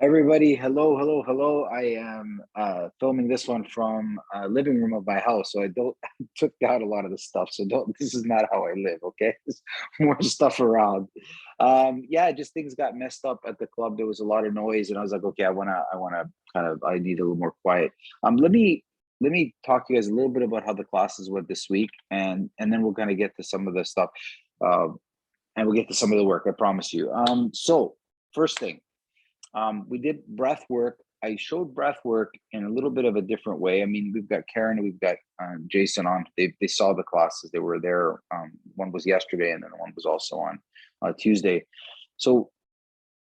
Everybody, hello. I am filming this one from living room of my house, so I don't took out a lot of the stuff. So don't. This is not how I live. Okay, there's more stuff around. Yeah, just things got messed up at the club. There was a lot of noise, and I was like, okay, I wanna I need a little more quiet. Let me talk to you guys a little bit about how the classes went this week, and then we're gonna get to some of the stuff, uh, and we'll get to some of the work. I promise you. So first thing. We did breath work. I showed breath work in a little bit of a different way. I mean, we've got Karen and we've got Jason on. They saw the classes. They were there. One was yesterday, and then one was also on Tuesday. So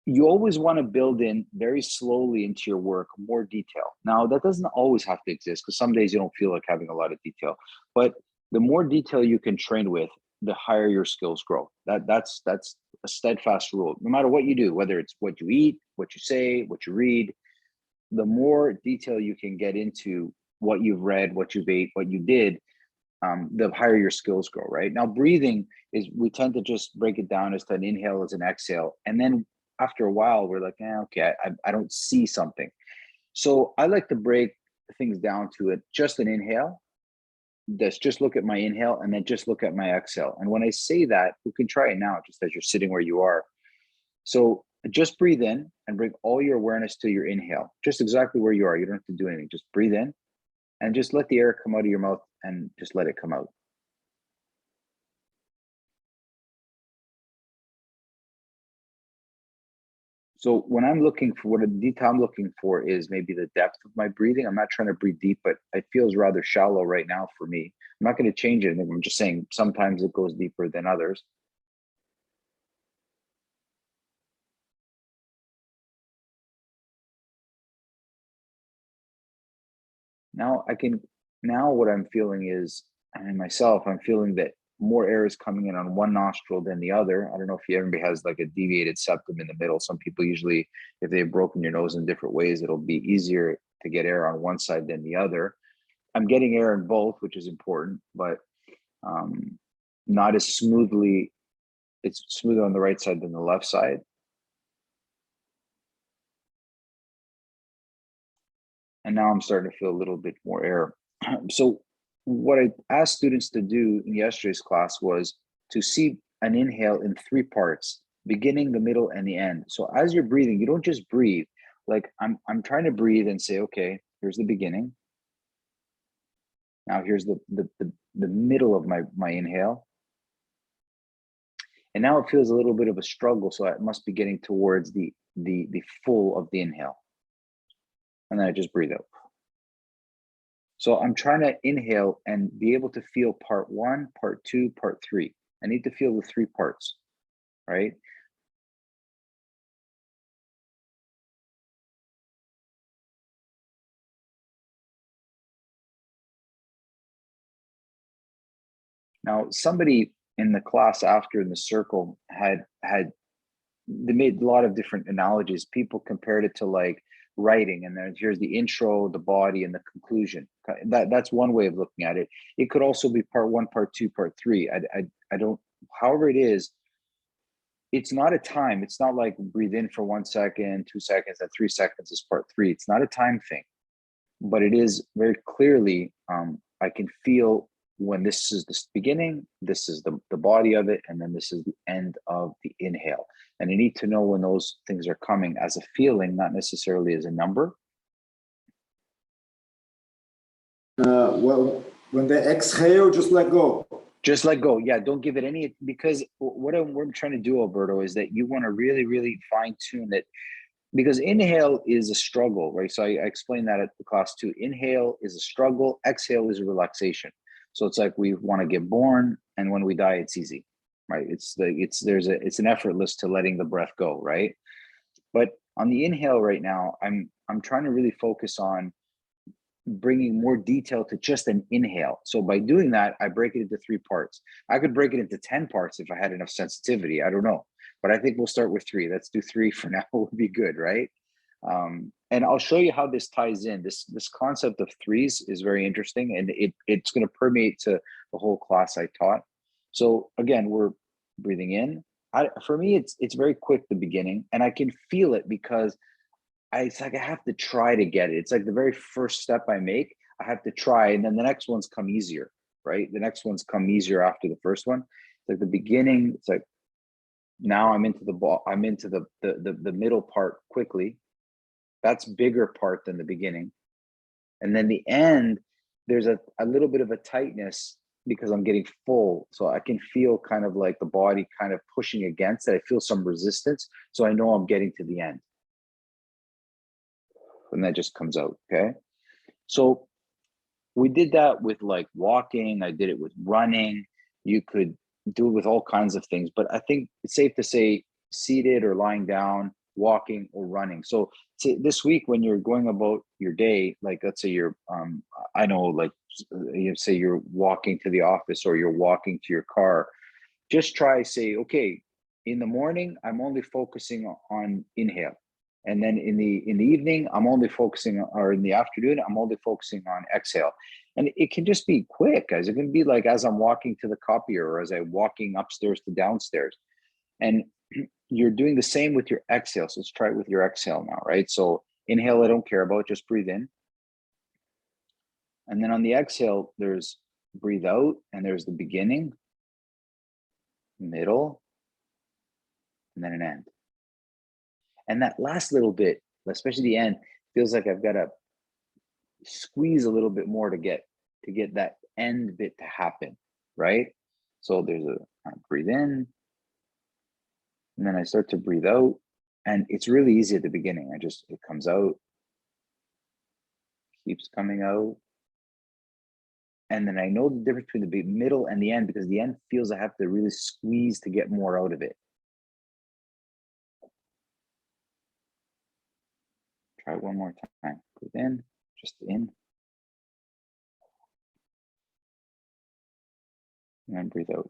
you always want to build in very slowly into your work more detail. Now, that doesn't always have to exist because some days you don't feel like having a lot of detail. But the more detail you can train with, the higher your skills grow. That's a steadfast rule. No matter what you do, whether it's what you eat, what you say, what you read, the more detail you can get into what you've read, what you've ate, what you did, the higher your skills grow, right? Now, breathing is, we tend to just break it down as an inhale, as an exhale. And then after a while, we're like, okay, I don't see something. So I like to break things down to it, just an inhale. Let's just look at my inhale and then just look at my exhale. And when I say that, you can try it now, just as you're sitting where you are. So just breathe in and bring all your awareness to your inhale, just exactly where you are. You don't have to do anything. Just breathe in and just let the air come out of your mouth and just let it come out. So when I'm looking for what a detail I'm looking for is maybe the depth of my breathing. I'm not trying to breathe deep, but it feels rather shallow right now for me. I'm not going to change it. I'm just saying sometimes it goes deeper than others. Now I can, now what I'm feeling is, and myself, I'm feeling that more air is coming in on one nostril than the other. I don't know if everybody has like a deviated septum in the middle. Some people usually, if they've broken your nose in different ways, it'll be easier to get air on one side than the other. I'm getting air in both, which is important, but um, not as smoothly. It's smoother on the right side than the left side. And now I'm starting to feel a little bit more air. So what I asked students to do in yesterday's class was to see an inhale in three parts: beginning, the middle, and the end. So as you're breathing, you don't just breathe. Like I'm trying to breathe and say, okay, here's the beginning. Now here's the middle of my inhale. And now it feels a little bit of a struggle. So I must be getting towards the full of the inhale. And then I just breathe out. So I'm trying to inhale and be able to feel part one, part two, part three. I need to feel the three parts, right? Now, somebody in the class after in the circle had they made a lot of different analogies. People compared it to like writing, and then here's the intro, the body, and the conclusion. That's one way of looking at it. It could also be part one, part two, part three. I don't. However it is, it's not a time. It's not like breathe in for 1 second, 2 seconds, and 3 seconds is part three. It's not a time thing, but it is very clearly. I can feel when this is the beginning, this is the body of it, and then this is the end of the inhale. And you need to know when those things are coming as a feeling, not necessarily as a number. Well, when they exhale, just let go. Just let go. Yeah, don't give it any, because what I'm trying to do, Alberto, is that you want to really, really fine tune it, because inhale is a struggle, right? So I explained that at the class too. Inhale is a struggle, exhale is a relaxation. So it's like we want to get born, and when we die, it's easy, right? It's an effortless to letting the breath go, right? But on the inhale right now, I'm trying to really focus on bringing more detail to just an inhale. So by doing that, I break it into three parts. I could break it into 10 parts if I had enough sensitivity. I don't know, but I think we'll start with three. Let's do three for now. Would be good, right? And I'll show you how this ties in. This concept of threes is very interesting, and it's going to permeate to the whole class I taught. So again, we're breathing in. For me, it's very quick, the beginning, and I can feel it because it's like I have to try to get it. It's like the very first step I make, I have to try, and then the next ones come easier, right? The next ones come easier after the first one. It's like the beginning, it's like now I'm into the ball, I'm into the middle part quickly. That's bigger part than the beginning. And then the end, there's a little bit of a tightness because I'm getting full. So I can feel kind of like the body kind of pushing against it. I feel some resistance. So I know I'm getting to the end. And that just comes out, okay? So we did that with like walking. I did it with running. You could do it with all kinds of things, but I think it's safe to say seated or lying down, walking or running. So this week when you're going about your day, like let's say you're, I know like you say you're walking to the office or you're walking to your car, just try say, okay, in the morning, I'm only focusing on inhale. And then in the evening, I'm only focusing, or in the afternoon, I'm only focusing on exhale. And it can just be quick, guys. It can be like as I'm walking to the copier or as I'm walking upstairs to downstairs. And you're doing the same with your exhale. So let's try it with your exhale now, right? So inhale, I don't care about, just breathe in. And then on the exhale, there's breathe out, and there's the beginning, middle, and then an end. And that last little bit, especially the end, feels like I've got to squeeze a little bit more to get that end bit to happen, right? So there's I breathe in, and then I start to breathe out, and it's really easy at the beginning. It comes out, keeps coming out, and then I know the difference between the middle and the end because the end feels I have to really squeeze to get more out of it. Try it one more time. Breathe in, just in. And then breathe out.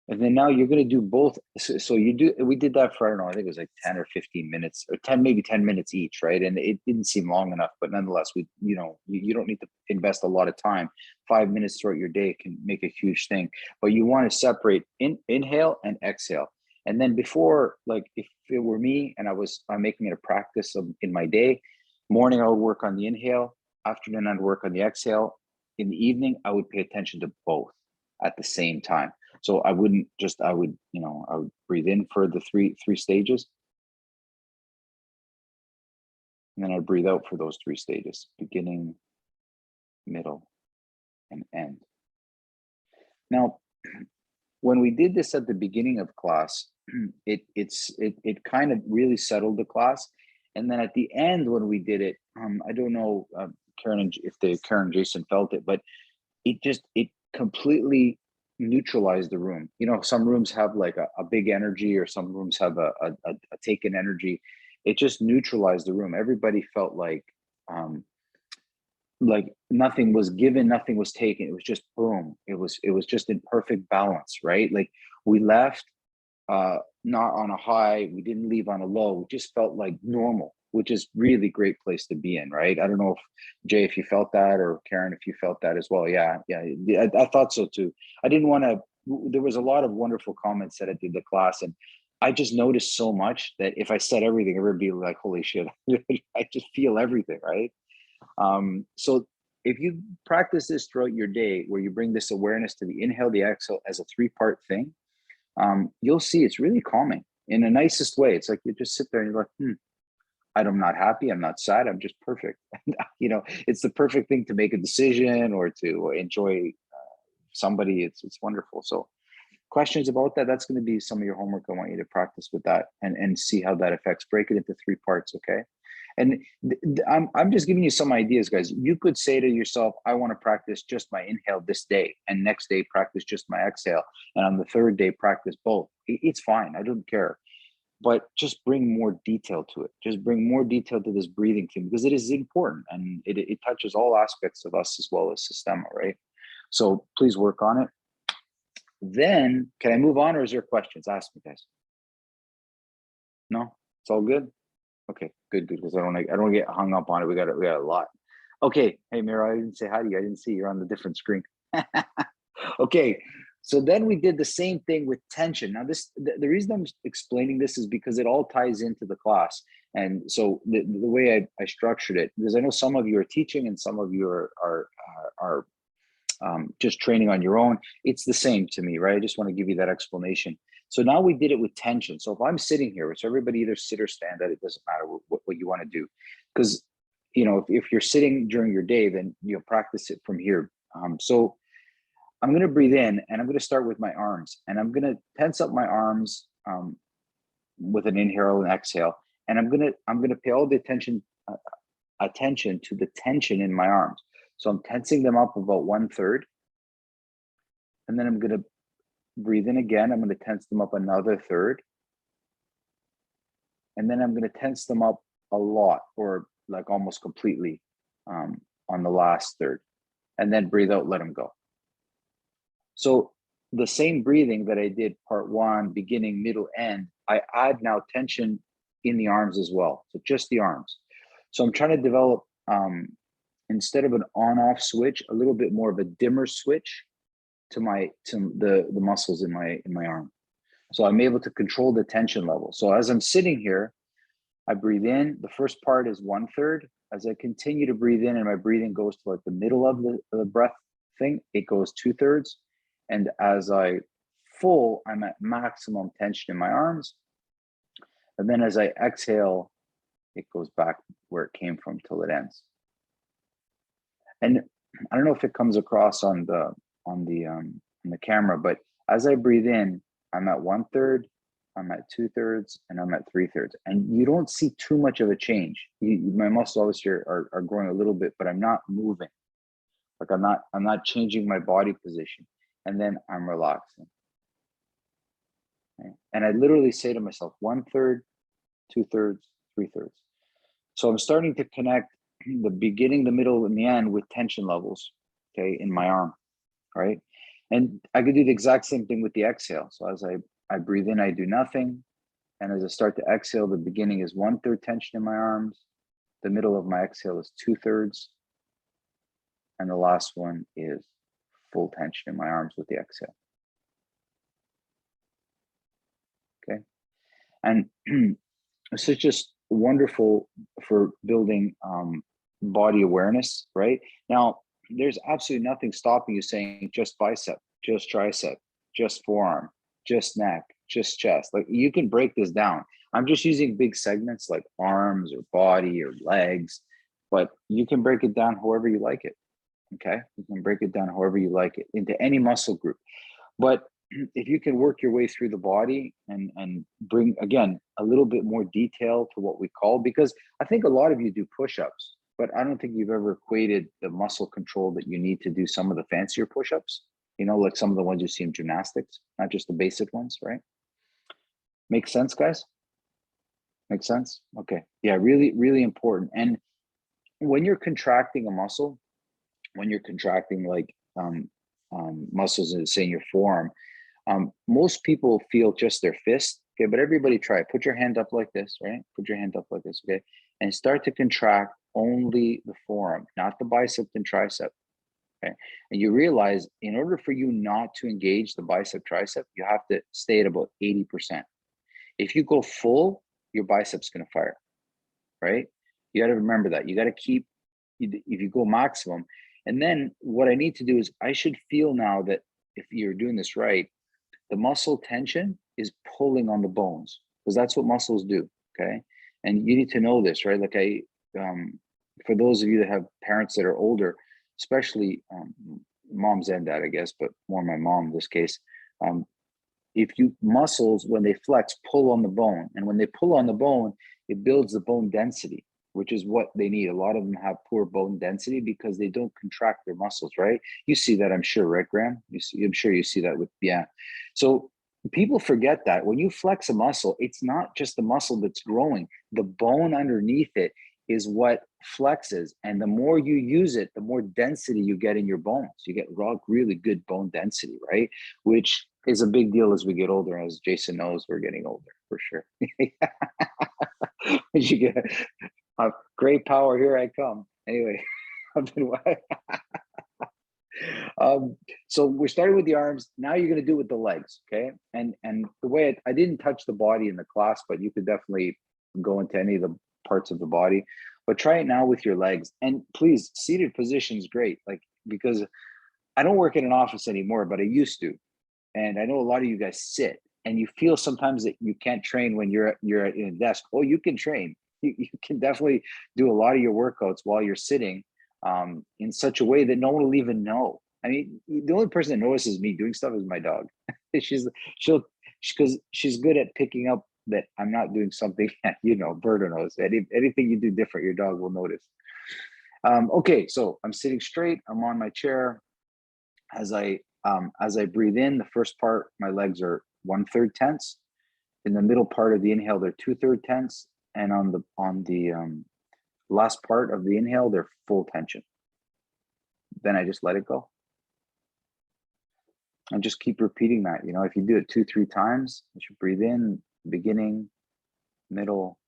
And then now you're going to do both. So we did that for, I don't know, I think it was like 10 or 15 minutes or 10, maybe 10 minutes each, right? And it didn't seem long enough, but nonetheless, you don't need to invest a lot of time. 5 minutes throughout your day can make a huge thing, but you want to separate inhale and exhale. And then before, like if it were me and I'm making it a practice in my day, morning, I would work on the inhale, afternoon, I'd work on the exhale. In the evening, I would pay attention to both at the same time. So I would breathe in for the three stages. And then I'd breathe out for those 3 stages, beginning, middle, and end. Now, when we did this at the beginning of class, it kind of really settled the class. And then at the end, when we did it, I don't know, Karen and Jason felt it, but it completely neutralize the room. Some rooms have like a big energy, or some rooms have a taken energy. It just neutralized the room. Everybody felt like nothing was given, nothing was taken. It was just boom. It was just in perfect balance, right? Like we left not on a high, we didn't leave on a low. We just felt like normal, which is really great place to be in, right? I don't know if Jay, if you felt that, or Karen, if you felt that as well. Yeah, I thought so too. I didn't want to. There was a lot of wonderful comments that I did the class, and I just noticed so much that if I said everything, everybody would be like, "Holy shit!" I just feel everything, right? So if you practice this throughout your day, where you bring this awareness to the inhale, the exhale as a 3-part thing, you'll see it's really calming in the nicest way. It's like you just sit there and you're like, I'm not happy, I'm not sad, I'm just perfect. It's the perfect thing to make a decision or to enjoy somebody. It's wonderful. So questions about that? That's going to be some of your homework. I want you to practice with that and see how that affects. Break it into 3 parts, okay? And I'm just giving you some ideas, guys. You could say to yourself, I want to practice just my inhale this day, and next day practice just my exhale, and on the 3rd day practice both. It's fine. I don't care. But just bring more detail to it. Just bring more detail to this breathing thing, because it is important, and it touches all aspects of us as well as Systema, right? So please work on it. Then, can I move on, or is there questions? Ask me, guys. No, it's all good. Okay, good, because I don't get hung up on it. We got a lot. Okay, hey Mira, I didn't say hi to you. I didn't see you're on the different screen. Okay, So then we did the same thing with tension. Now, the reason I'm explaining this is because it all ties into the class. And so the way I structured it, because I know some of you are teaching and some of you are just training on your own. It's the same to me, right? I just want to give you that explanation. So now we did it with tension. So if I'm sitting here, so everybody either sit or stand, that it doesn't matter what you want to do. Because, you know, if you're sitting during your day, then you'll practice it from here. So I'm going to breathe in and I'm going to start with my arms, and I'm going to tense up my arms with an inhale and exhale. And I'm going to pay all the attention to the tension in my arms. So I'm tensing them up about 1/3. And then I'm going to breathe in again. I'm going to tense them up another 1/3. And then I'm going to tense them up a lot, or like almost completely on the last 1/3. And then breathe out, let them go. So the same breathing that I did part 1, beginning, middle, end, I add now tension in the arms as well. So just the arms. So I'm trying to develop, instead of an on-off switch, a little bit more of a dimmer switch to the muscles in my arm. So I'm able to control the tension level. So as I'm sitting here, I breathe in. The first part is 1/3. As I continue to breathe in and my breathing goes to like the middle of the breath thing, it goes 2/3. And as I'm at maximum tension in my arms. And then as I exhale, it goes back where it came from till it ends. And I don't know if it comes across on the camera, but as I breathe in, I'm at 1/3, I'm at 2/3, and I'm at 3/3. And you don't see too much of a change. My muscles obviously are growing a little bit, but I'm not moving. Like I'm not changing my body position. And then I'm relaxing. Okay? And I literally say to myself, 1/3, 2/3, 3/3. So I'm starting to connect the beginning, the middle, and the end with tension levels, okay, in my arm, right? And I could do the exact same thing with the exhale. So as I breathe in, I do nothing. And as I start to exhale, the beginning is 1/3 tension in my arms. The middle of my exhale is 2/3. And the last one is full tension in my arms with the exhale. Okay. And this is just wonderful for building body awareness, right? Now, there's absolutely nothing stopping you saying just bicep, just tricep, just forearm, just neck, just chest. Like you can break this down. I'm just using big segments like arms or body or legs, but you can break it down however you like it. Okay, you can break it down however you like it into any muscle group. But if you can work your way through the body and bring, again, a little bit more detail to what we call, because I think a lot of you do push-ups, but I don't think you've ever equated the muscle control that you need to do some of the fancier push-ups, you know, like some of the ones you see in gymnastics, not just the basic ones, right? Make sense, guys? Make sense? Okay. Yeah, really, really important. And when you're contracting a muscle, when you're contracting like muscles in, say, in your forearm, most people feel just their fist. Okay, but everybody try it. Put your hand up like this, right? Put your hand up like this, okay? And start to contract only the forearm, not the bicep and tricep. Okay. And you realize in order for you not to engage the bicep tricep, you have to stay at about 80%. If you go full, your bicep's gonna fire, right? You got to remember that. You got to keep, if you go maximum. And then what I need to do is I should feel now that if you're doing this right, the muscle tension is pulling on the bones, because that's what muscles do. Okay. And you need to know this, right? Like for those of you that have parents that are older, especially moms and dad, I guess, but more my mom in this case, if you muscles, when they flex, pull on the bone. And when they pull on the bone, it builds the bone density, which is what they need. A lot of them have poor bone density because they don't contract their muscles, right? You see that, I'm sure, right, Graham? I'm sure you see that with, yeah. So people forget that when you flex a muscle, it's not just the muscle that's growing. The bone underneath it is what flexes. And the more you use it, the more density you get in your bones. You get really good bone density, right? Which is a big deal as we get older. As Jason knows, we're getting older for sure. You get great power, here I come. Anyway, So we're starting with the arms. Now you're going to do it with the legs, okay? And the way I didn't touch the body in the class, but you could definitely go into any of the parts of the body. But try it now with your legs. And please, seated position is great, like because I don't work in an office anymore, but I used to. And I know a lot of you guys sit, and you feel sometimes that you can't train when you're at a desk. Oh, you can train. You can definitely do a lot of your workouts while you're sitting in such a way that no one will even know. I mean, the only person that notices me doing stuff is my dog. Because she's good at picking up that I'm not doing something that, Berta knows. Anything you do different, your dog will notice. Okay, so I'm sitting straight. I'm on my chair. As I breathe in, the first part, my legs are 1/3 tense. In the middle part of the inhale, they're 2/3 tense, and on the last part of the inhale, they're full tension. Then I just let it go. And just keep repeating that. If you do it 2-3 times, you should breathe in, beginning, middle,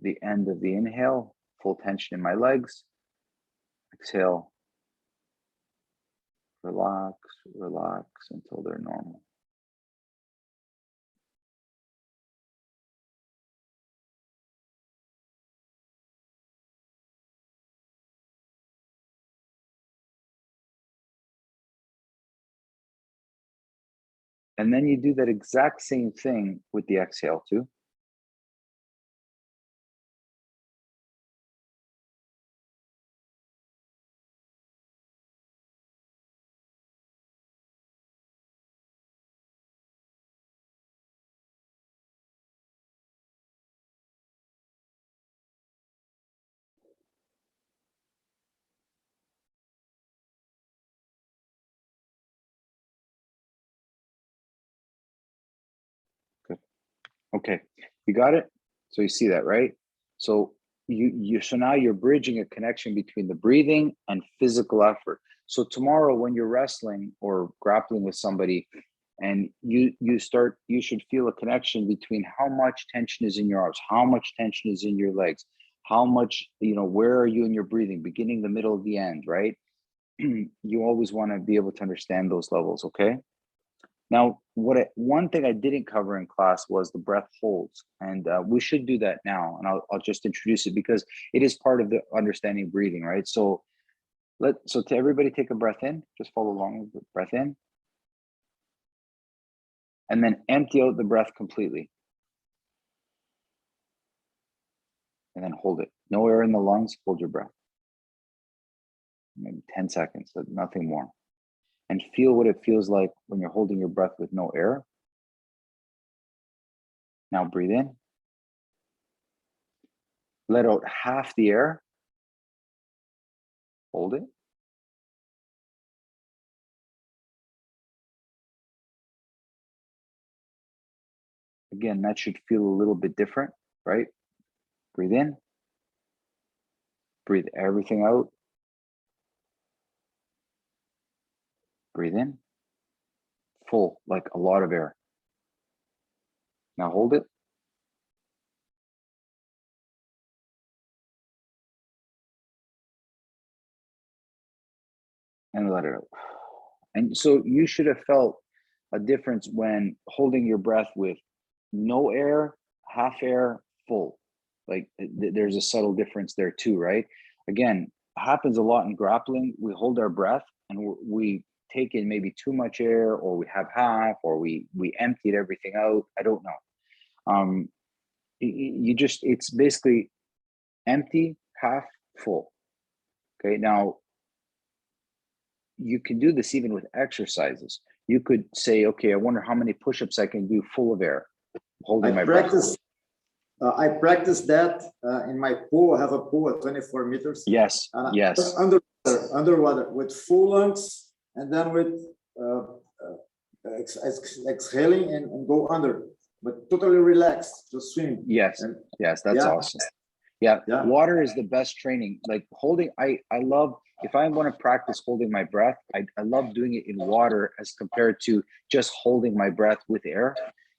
the end of the inhale, full tension in my legs. Exhale, relax, relax until they're normal. And then you do that exact same thing with the exhale too. Good. Okay, you got it? So you see that, right? So so now you're bridging a connection between the breathing and physical effort. So tomorrow when you're wrestling or grappling with somebody and you should feel a connection between how much tension is in your arms, how much tension is in your legs, how much, where are you in your breathing, beginning, the middle, the end, right? You always want to be able to understand those levels, okay? Now, one thing I didn't cover in class was the breath holds, and we should do that now. And I'll just introduce it because it is part of the understanding breathing, right? So to everybody, take a breath in. Just follow along with the breath in, and then empty out the breath completely, and then hold it. No air in the lungs. Hold your breath. Maybe 10 seconds, but nothing more. And feel what it feels like when you're holding your breath with no air. Now breathe in. Let out half the air. Hold it. Again, that should feel a little bit different, right? Breathe in. Breathe everything out. Breathe in. Full, like a lot of air. Now hold it. And let it out. And so you should have felt a difference when holding your breath with no air, half air, full. Like there's a subtle difference there too, right? Again, happens a lot in grappling. We hold our breath and we take in maybe too much air, or we have half, or we emptied everything out. I don't know. It's basically empty, half, full. Okay, now you can do this even with exercises. You could say, okay, I wonder how many push-ups I can do full of air, holding my breath. I practice that in my pool. I have a pool at 24 meters. Yes, yes. Underwater with full lungs, and then with exhaling and go under, but totally relaxed, just swim. Yes, yes, that's awesome. Yeah, water is the best training. Like holding, I love, if I want to practice holding my breath, I love doing it in water as compared to just holding my breath with air,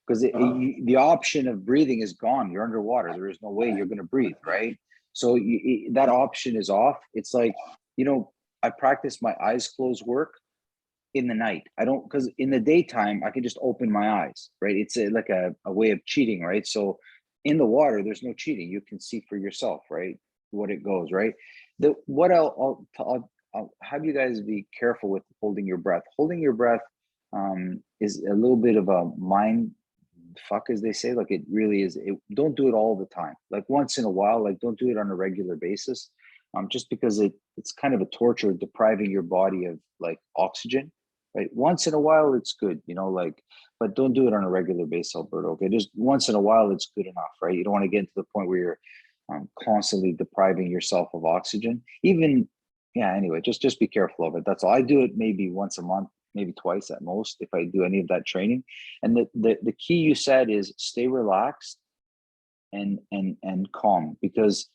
because the option of breathing is gone. You're underwater. There is no way you're going to breathe, right? So that option is off. It's like, I practice my eyes closed work. in the night. I don't, because in the daytime I can just open my eyes, right? It's like a way of cheating, right? So in the water, there's no cheating. You can see for yourself, right? What it goes, right? The what I'll have you guys be careful with holding your breath. Holding your breath is a little bit of a mind fuck, as they say. Like it really is. Don't do it all the time. Like once in a while. Like don't do it on a regular basis. Just because it's kind of a torture, depriving your body of like oxygen. Right. Once in a while, it's good, like, but don't do it on a regular basis, Alberto. Okay. Just once in a while, it's good enough, right? You don't want to get to the point where you're constantly depriving yourself of oxygen. Even, yeah. Anyway, just be careful of it. That's all. I do it maybe once a month, maybe twice at most, if I do any of that training. And the key you said is stay relaxed and calm, because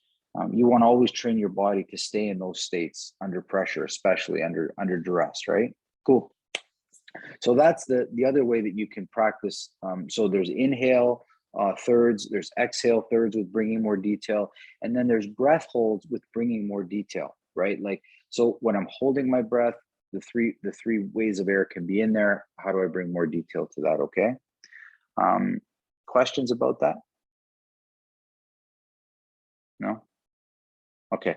you want to always train your body to stay in those states under pressure, especially under duress, right? Cool. So that's the other way that you can practice. So there's inhale thirds, there's exhale thirds with bringing more detail, and then there's breath holds with bringing more detail, right? Like, so when I'm holding my breath, the three ways of air can be in there. How do I bring more detail to that? Okay. Questions about that? No? Okay.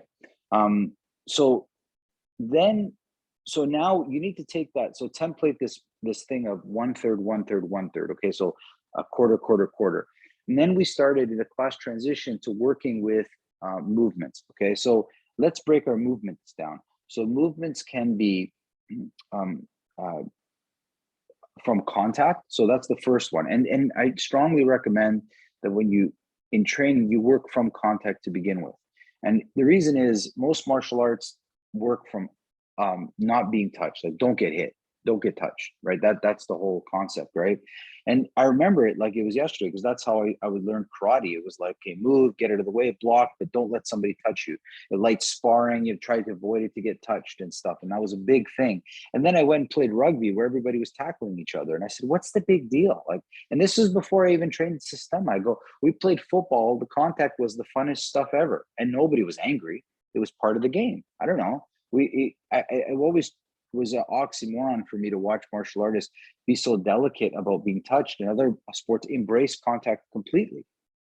So now you need to take that. So template this thing of 1/3, 1/3, 1/3. Okay. So a quarter, quarter, quarter. And then we started in the class transition to working with movements. Okay. So let's break our movements down. So movements can be from contact. So that's the first one. And I strongly recommend that when you in training, you work from contact to begin with. And the reason is most martial arts work from not being touched. Like don't get hit, don't get touched, right? That's the whole concept, right? And I remember it like it was yesterday, because that's how I would learn karate. It was like, okay, move, get out of the way, block, but don't let somebody touch you. It light sparring, you try to avoid it to get touched and stuff. And that was a big thing. And then I went and played rugby where everybody was tackling each other. And I said, what's the big deal? Like, and this is before I even trained Systema. I go, we played football. The contact was the funnest stuff ever. And nobody was angry. It was part of the game. I don't know. I always was an oxymoron for me to watch martial artists be so delicate about being touched, and other sports embrace contact completely,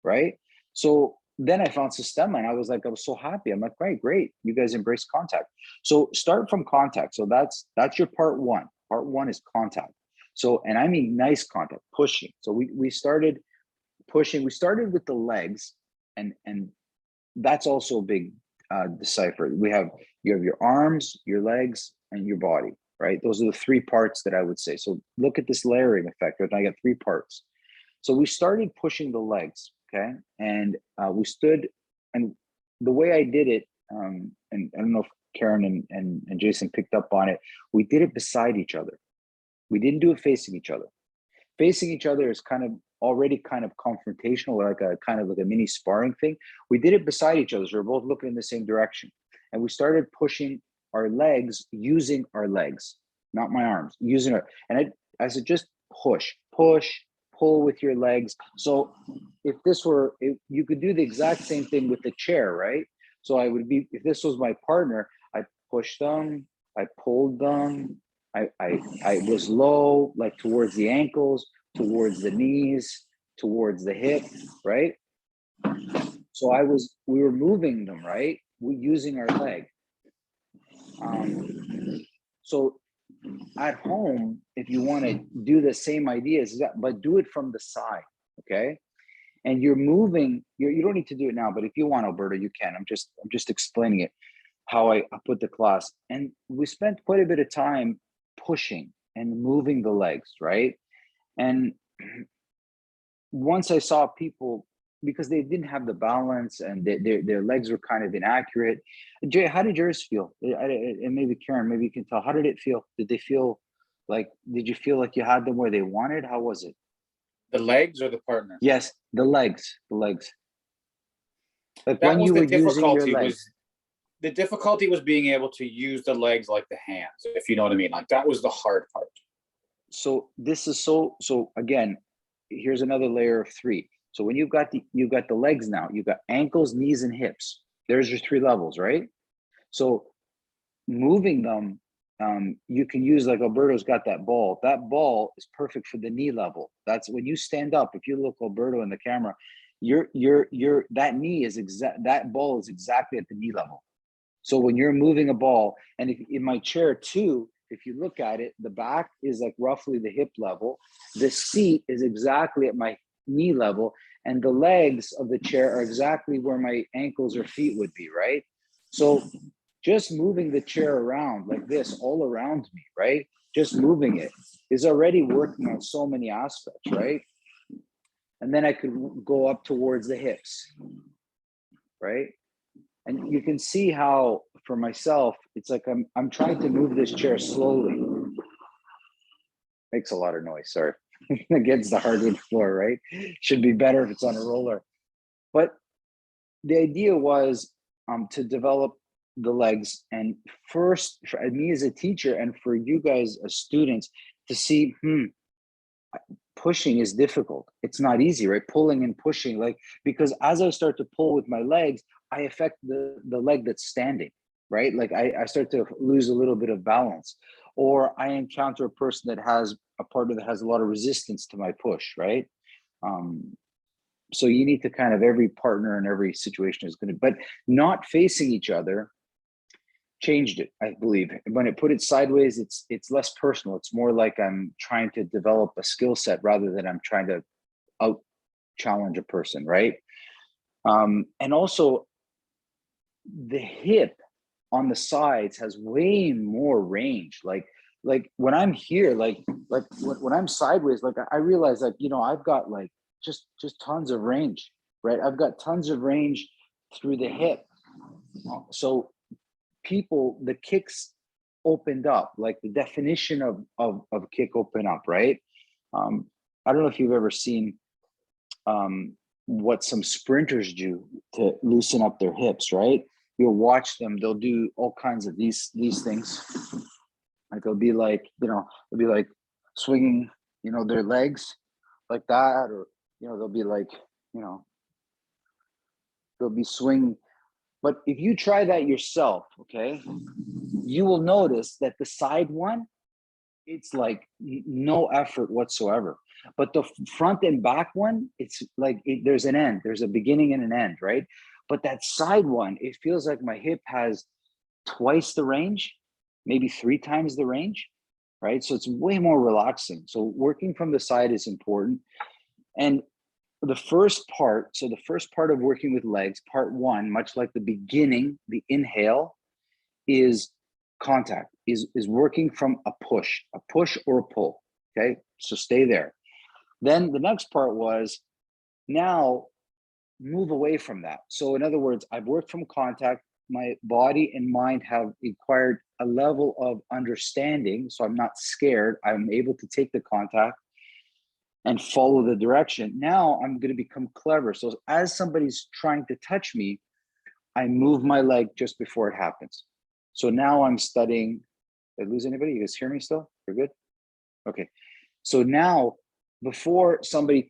right? So then I found Systema, and I was so happy. I'm like, right, great, you guys embrace contact. So start from contact. So that's your part one. Part one is contact. So, and I mean nice contact, pushing. So we started pushing. We started with the legs, and that's also a big decipher. You have your arms, your legs, and your body, right? Those are the three parts that I would say. So look at this layering effect. Right? I got three parts. So we started pushing the legs, okay? And we stood, and the way I did it, and I don't know if Karen and Jason picked up on it, we did it beside each other. We didn't do it facing each other. Facing each other is already kind of confrontational, like a kind of like a mini sparring thing. We did it beside each other. So we're both looking in the same direction. And we started pushing our legs, using our legs, not my arms, using it. And I said, just push, pull with your legs. So if you could do the exact same thing with the chair, right? So if this was my partner, I pushed them, I pulled them, I was low, like towards the ankles, towards the knees, towards the hip, right? So we were moving them, right? We're using our leg. So at home, if you want to do the same ideas, but do it from the side, okay? And you're moving, you don't need to do it now, but if you want, Alberto, you can. I'm just explaining it, how I put the class. And we spent quite a bit of time pushing and moving the legs, right? And once I saw people, because they didn't have the balance and their legs were kind of inaccurate. Jay, how did yours feel? And maybe Karen, maybe you can tell, how did it feel? Did you feel like you had them where they wanted? How was it? The legs or the partner? Yes, the legs. Like that when was you the were using your difficulty. legs. The difficulty was being able to use the legs like the hands, if you know what I mean. Like that was the hard part. So this is so again, here's another layer of three. So when you've got the legs now, you've got ankles, knees, and hips. There's your three levels, right? So moving them you can use, like Alberto's got that ball. That ball is perfect for the knee level. That's when you stand up. If you look Alberto in the camera, that knee is that ball is exactly at the knee level. So when you're moving a ball, and if, in my chair too, if you look at it, the back is like roughly the hip level. The seat is exactly at my knee level, and the legs of the chair are exactly where my ankles or feet would be, right? So just moving the chair around like this all around me, right? Just moving it is already working on so many aspects, right? And then I could go up towards the hips, right? And you can see how, for myself, it's like I'm trying to move this chair slowly. Makes a lot of noise, sorry. Against the hardwood floor, right? Should be better if it's on a roller. But the idea was to develop the legs, and first for me as a teacher and for you guys as students to see, pushing is difficult. It's not easy, right? Pulling and pushing, like, because as I start to pull with my legs, I affect the leg that's standing, right? Like I start to lose a little bit of balance, or I encounter a person that has a partner that has a lot of resistance to my push, right? So you need to kind of, every partner and every situation is going to, but not facing each other changed it, I believe. When it put it sideways, it's less personal. It's more like I'm trying to develop a skill set rather than I'm trying to out challenge a person, right? And also the hip on the sides has way more range. Like when I'm here, like when I'm sideways, like I realize that, I've got like just tons of range, right? I've got tons of range through the hip. So the kicks opened up, like the definition of kick open up, right? I don't know if you've ever seen what some sprinters do to loosen up their hips, right? You'll watch them, they'll do all kinds of these things. Like they'll be like swinging, their legs like that, or, they'll be like, they'll be swinging. But if you try that yourself, okay, you will notice that the side one, it's like no effort whatsoever. But the front and back one, it's like there's an end, there's a beginning and an end, right? But that side one, it feels like my hip has twice the range, maybe 3 times the range, right? So it's way more relaxing. So working from the side is important. And the first part of working with legs, part 1, much like the beginning, the inhale, is contact, is working from a push or a pull, okay? So stay there. Then the next part was, now move away from that. So in other words, I've worked from contact, my body and mind have acquired a level of understanding, so I'm not scared, I'm able to take the contact and follow the direction. Now I'm going to become clever. So as somebody's trying to touch me, I move my leg just before it happens. So now I'm studying. Did I lose anybody? You guys hear me still? You're good? Okay. So now before somebody's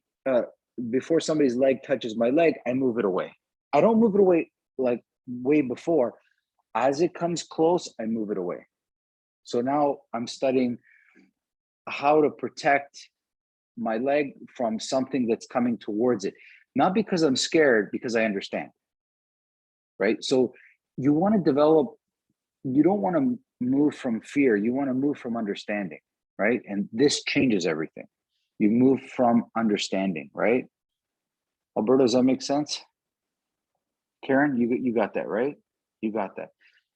leg touches my leg, I move it away. I don't move it away like way before. As it comes close, I move it away. So now I'm studying how to protect my leg from something that's coming towards it. Not because I'm scared, because I understand, right? So you want to develop, you don't want to move from fear, you want to move from understanding, right? And this changes everything. You move from understanding, right? Alberto, does that make sense? Karen, you got that, right? You got that.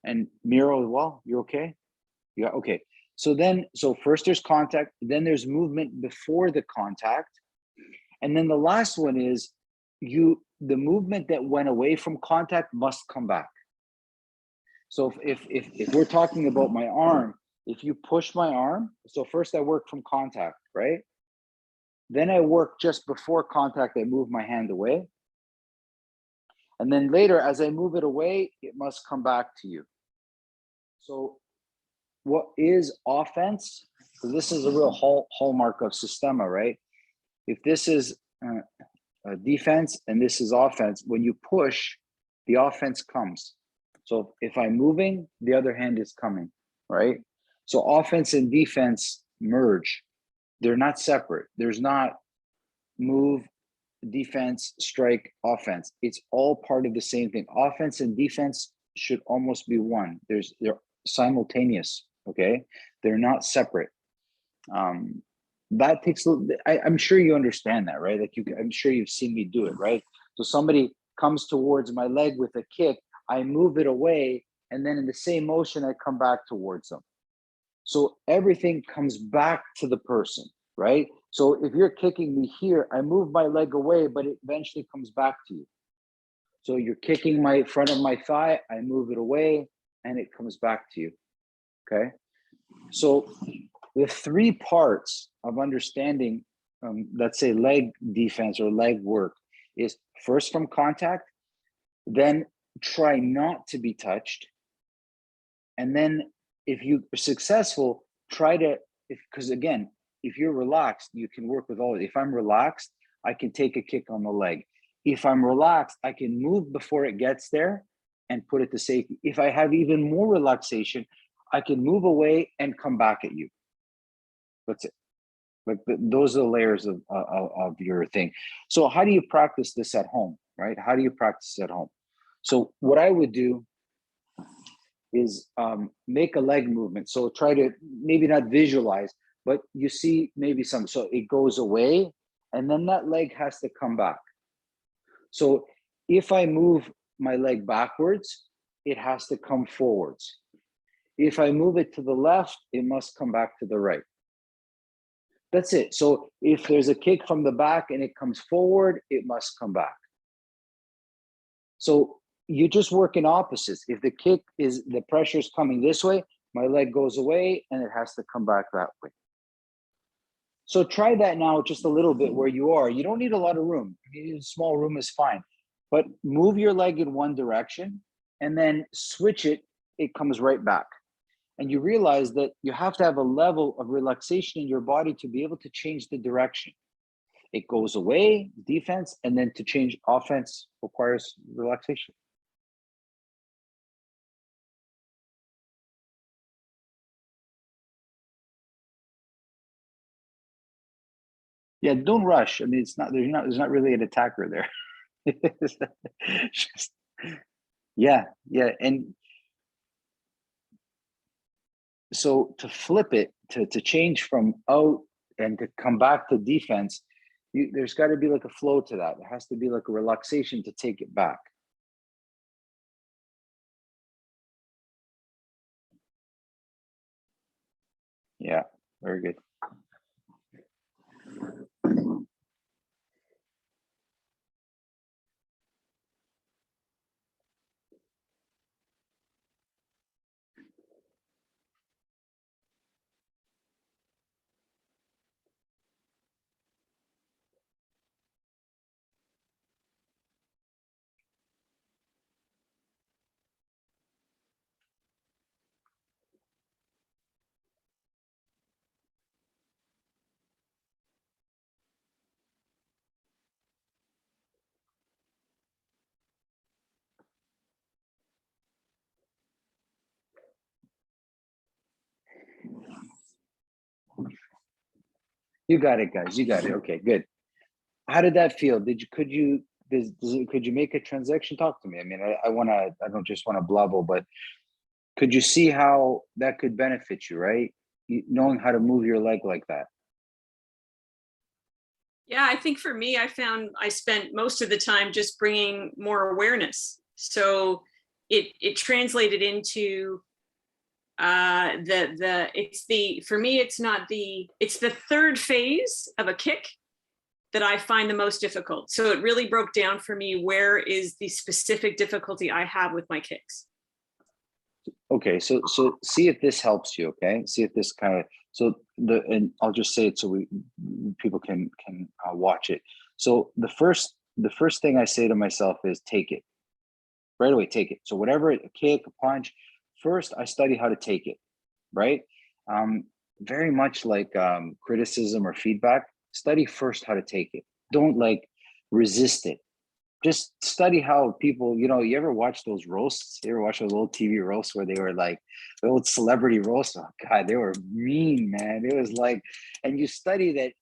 And Miro as well, you okay? Yeah, okay. So first there's contact, then there's movement before the contact. And then the last one is the movement that went away from contact must come back. So if we're talking about my arm, if you push my arm, so first I work from contact, right? Then I work just before contact, I move my hand away. And then later, as I move it away, it must come back to you. So what is offense? So this is a real hallmark of Systema, right? If this is a defense and this is offense, when you push, the offense comes. So if I'm moving, the other hand is coming, right? So offense and defense merge. They're not separate. There's not move, defense, strike, offense. It's all part of the same thing. Offense and defense should almost be one. They're simultaneous, okay? They're not separate. That takes, I'm sure you understand that, right? Like I'm sure you've seen me do it, right? So somebody comes towards my leg with a kick, I move it away, and then in the same motion, I come back towards them. So everything comes back to the person, right? So if you're kicking me here, I move my leg away, but it eventually comes back to you. So you're kicking my front of my thigh, I move it away, and it comes back to you, okay? So the three parts of understanding, let's say leg defense or leg work, is first from contact, then try not to be touched, and then if you are successful, try to, because again, if you're relaxed, you can work with all. If I'm relaxed, I can take a kick on the leg. If I'm relaxed, I can move before it gets there and put it to safety. If I have even more relaxation, I can move away and come back at you. That's it. Like those are the layers of your thing. So how do you practice this at home, right? How do you practice at home? So what I would do is make a leg movement. So try to maybe not visualize, but you see maybe some, so it goes away and then that leg has to come back. So if I move my leg backwards, it has to come forwards. If I move it to the left, it must come back to the right. That's it. So if there's a kick from the back and it comes forward, it must come back. So you just work in opposites. If the kick is, the pressure is coming this way, my leg goes away and it has to come back that way. So try that now just a little bit where you are. You don't need a lot of room. A small room is fine. But move your leg in one direction and then switch it, it comes right back. And you realize that you have to have a level of relaxation in your body to be able to change the direction. It goes away, defense, and then to change offense requires relaxation. Yeah, don't rush. I mean, it's not, there's not really an attacker there. Just, yeah. And so to flip it, to change from out and to come back to defense, there's got to be like a flow to that. There has to be like a relaxation to take it back. Yeah, very good. You got it, guys. You got it. Okay, good. How did that feel? Could you make a transaction? Talk to me. I mean, I don't just want to blubble, but could you see how that could benefit you, right? Knowing how to move your leg like that. Yeah, I think for me, I found I spent most of the time just bringing more awareness. So it translated into for me, it's the third phase of a kick that I find the most difficult. So it really broke down for me, where is the specific difficulty I have with my kicks. Okay, so see if this helps you. Okay, see if this kind of, and I'll just say it so people can watch it. So the first thing I say to myself is take it right away. Take it. So whatever, a kick, a punch, first I study how to take it, right? Very much like criticism or feedback. Study first how to take it. Don't like resist it. just study how people, you ever watch those roasts? You ever watch those old TV roasts where they were like the old celebrity roasts? Oh God, they were mean, man. It was like, and you study that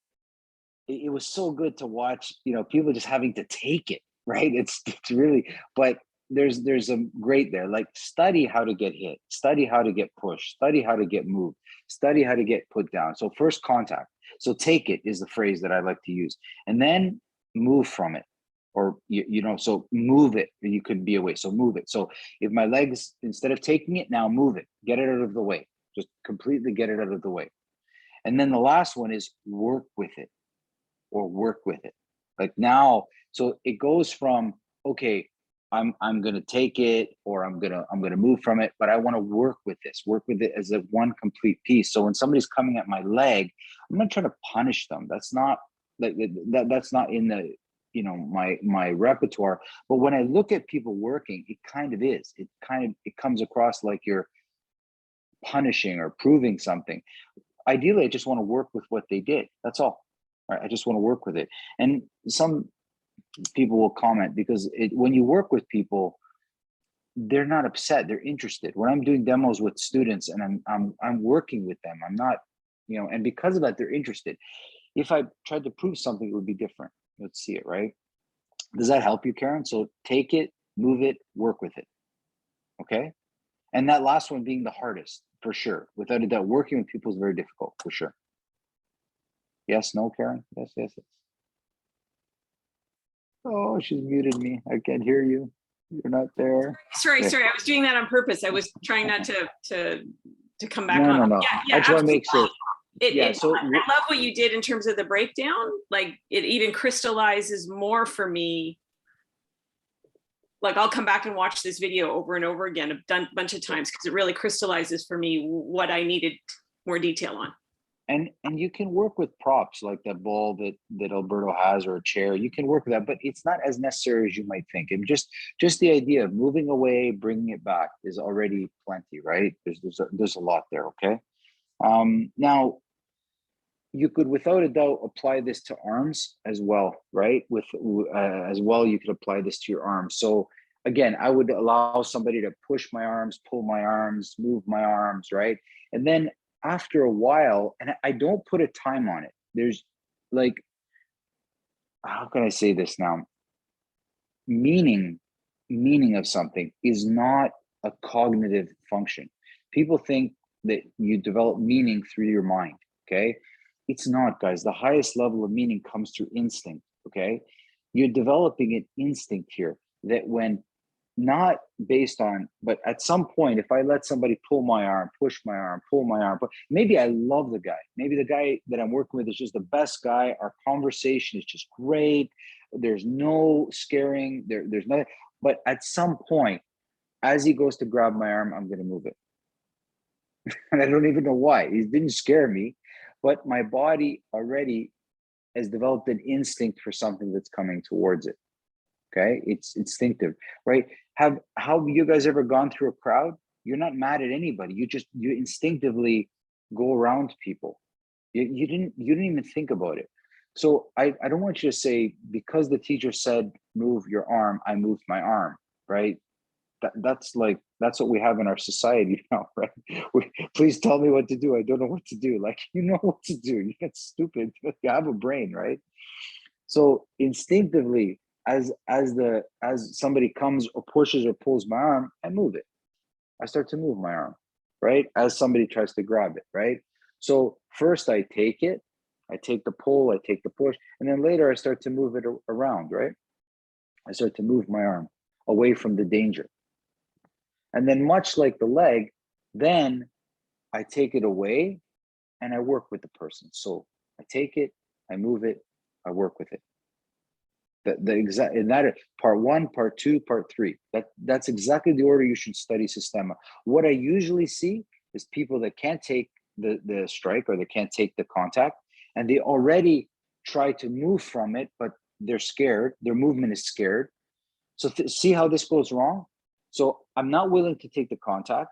it was so good to watch, people just having to take it, right? It's really, but there's a great there, like study how to get hit, study how to get pushed, study how to get moved, study how to get put down. So first contact. So take it is the phrase that I like to use. And then move from it. Or so move it. You could be away. So move it. So if my legs, instead of taking it, now move it, get it out of the way. Just completely get it out of the way. And then the last one is work with it. Or work with it. Like now, so it goes from, okay, I'm gonna take it, or I'm gonna move from it, but I want to work with it as a one complete piece. So when somebody's coming at my leg, I'm not trying to punish them. That's not like that's not in the my repertoire. But when I look at people working, it kind of is. It comes across like you're punishing or proving something. Ideally, I just want to work with what they did. That's all. Right? I just want to work with it. And some people will comment because when you work with people, they're not upset. They're interested. When I'm doing demos with students and I'm working with them, I'm not, and because of that, they're interested. If I tried to prove something, it would be different. Let's see it, right? Does that help you, Karen? So take it, move it, work with it. Okay. And that last one being the hardest, for sure. Without a doubt, working with people is very difficult, for sure. Yes, no, Karen? Yes, yes, yes. Oh, she's muted me. I can't hear you. You're not there. Sorry. I was doing that on purpose. I was trying not to come back on. No. Yeah, I just want to make sure. So I love what you did in terms of the breakdown. Like it even crystallizes more for me. Like I'll come back and watch this video over and over again. I've done a bunch of times because it really crystallizes for me what I needed more detail on. And you can work with props like that ball that Alberto has, or a chair. You can work with that, but it's not as necessary as you might think. And just the idea of moving away, bringing it back is already plenty, right? There's a lot there. Okay. Now you could, without a doubt, apply this to arms as well, right? As well, you could apply this to your arms. So again, I would allow somebody to push my arms, pull my arms, move my arms, right? And then after a while, and I don't put a time on it. There's like, how can I say this now? Meaning of something is not a cognitive function. People think that you develop meaning through your mind, okay? It's not, guys. The highest level of meaning comes through instinct, okay? You're developing an instinct here that when not based on, but at some point, if I let somebody pull my arm, push my arm, pull my arm, but maybe I love the guy. Maybe the guy that I'm working with is just the best guy. Our conversation is just great. There's no scaring. There's nothing. But at some point, as he goes to grab my arm, I'm going to move it. And I don't even know why. He didn't scare me, but my body already has developed an instinct for something that's coming towards it. Okay, it's instinctive, right? Have you guys ever gone through a crowd? You're not mad at anybody. You instinctively go around people. You didn't even think about it. So I don't want you to say, because the teacher said move your arm, I moved my arm, right? That's what we have in our society now, right? Please tell me what to do. I don't know what to do. Like, you know what to do. You're not stupid. You have a brain, right? So instinctively, as somebody comes or pushes or pulls my arm, I move it. I start to move my arm, right? As somebody tries to grab it, right? So first I take it, I take the pull, I take the push, and then later I start to move it around, right? I start to move my arm away from the danger. And then much like the leg, then I take it away and I work with the person. So I take it, I move it, I work with it. The exact, in that part 1, part 2, part 3. That's exactly the order you should study Systema. What I usually see is people that can't take the strike, or they can't take the contact, and they already try to move from it, but they're scared. Their movement is scared. So see how this goes wrong? So I'm not willing to take the contact.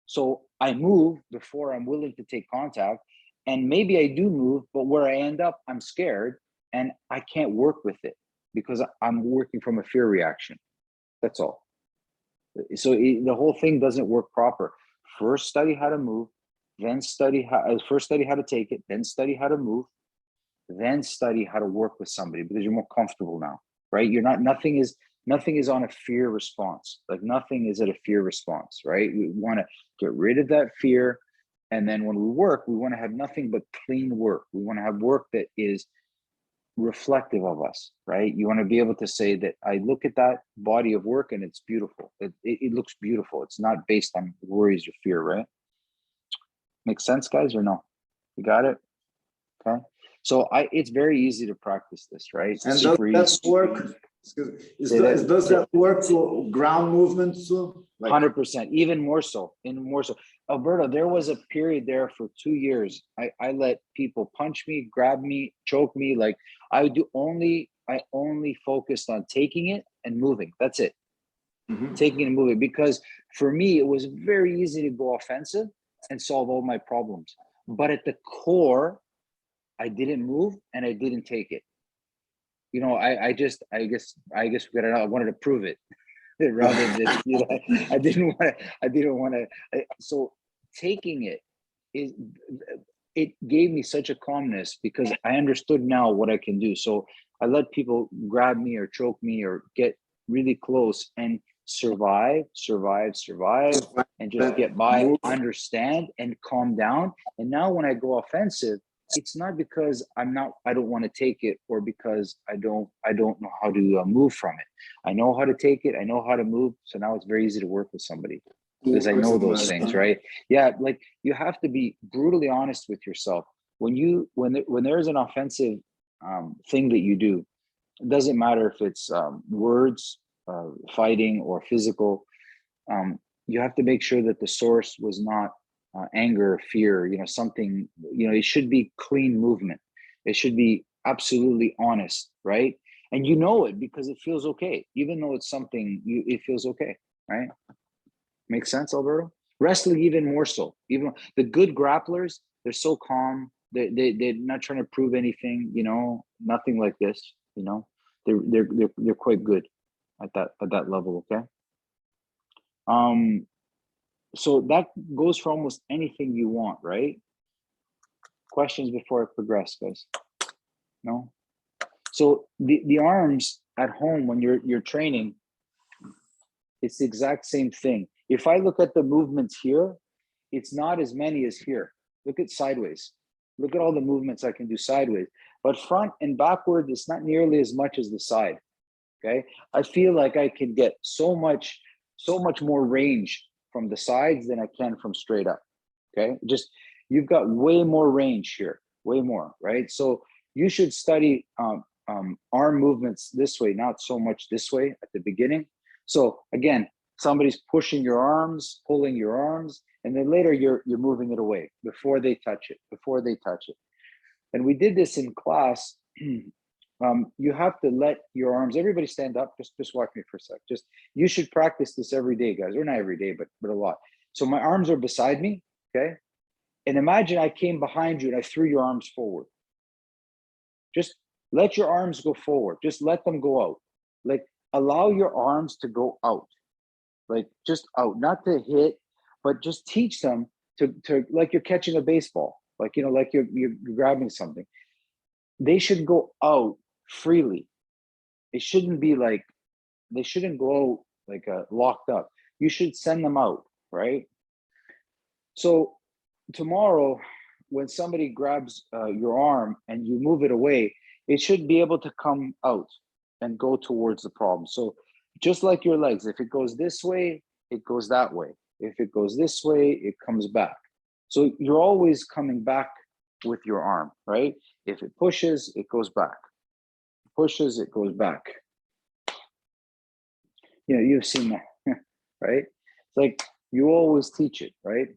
So I move before I'm willing to take contact. And maybe I do move, but where I end up, I'm scared and I can't work with it. because I'm working from a fear reaction. That's all. So the whole thing doesn't work proper. First study how to move, then first study how to take it, then study how to move, then study how to work with somebody because you're more comfortable now, right? You're not, nothing is on a fear response. Like nothing is at a fear response, right? We want to get rid of that fear. And then when we work, we want to have nothing but clean work. We want to have work that is reflective of us, right? You want to be able to say that I look at that body of work and it's beautiful. It looks beautiful. It's not based on worries or fear, right? Makes sense, guys, or no? You got it? Okay. So it's very easy to practice this, right? And Super does easy. that work? Say that. Does that work for ground movement too? Like, 100%, even more so. Alberto, there was a period there for 2 years. I let people punch me, grab me, choke me. Like I only focused on taking it and moving. That's it. Taking it and moving. Because for me, it was very easy to go offensive and solve all my problems. But at the core, I didn't move and I didn't take it. You know, I guess we got it. I wanted to prove it. Rather than, you know, I didn't want to. So taking it gave me such a calmness because I understood now what I can do. So I let people grab me or choke me or get really close and survive, and just get by, understand and calm down. And now when I go offensive, it's not because I don't want to take it or because I don't know how to move from it. I know how to take it. I know how to move. So now it's very easy to work with somebody because I know those things, right? Yeah. Like you have to be brutally honest with yourself. When there's an offensive thing that you do, it doesn't matter if it's words, fighting or physical. You have to make sure that the source was not anger, fear, you know, something, you know, it should be clean movement. It should be absolutely honest, right? And you know it because it feels okay. Even though it's something, it feels okay, right? Makes sense, Alberto? Wrestling even more so. Even the good grapplers, they're so calm. They're not trying to prove anything, you know, nothing like this, you know. They're quite good at that level, okay? So that goes for almost anything you want, right? Questions before I progress, guys? No? So the arms at home when you're training, it's the exact same thing. If I look at the movements here, it's not as many as here. Look at sideways. Look at all the movements I can do sideways. But front and backward, it's not nearly as much as the side, okay? I feel like I can get so much more range from the sides than I can from straight up, okay? Just, you've got way more range here, way more, right? So you should study arm movements this way, not so much this way at the beginning. So again, somebody's pushing your arms, pulling your arms, and then later you're moving it away before they touch it. And we did this in class. You have to let your arms, everybody stand up, just watch me for a sec. You should practice this every day, guys, or not every day, but a lot. So my arms are beside me, okay? And imagine I came behind you and I threw your arms forward. Just let your arms go forward. Just let them go out. Like allow your arms to go out, like just out, not to hit, but just teach them to like you're catching a baseball, like, you know, like you're grabbing something. They should go out freely. It shouldn't be like, they shouldn't go like locked up. You should send them out, right? So tomorrow, when somebody grabs your arm and you move it away, it should be able to come out and go towards the problem. So just like your legs, if it goes this way, it goes that way. If it goes this way, it comes back. So you're always coming back with your arm, right? If it pushes, it goes back. Pushes, it goes back. You know, you've seen that, right? It's like you always teach it, right?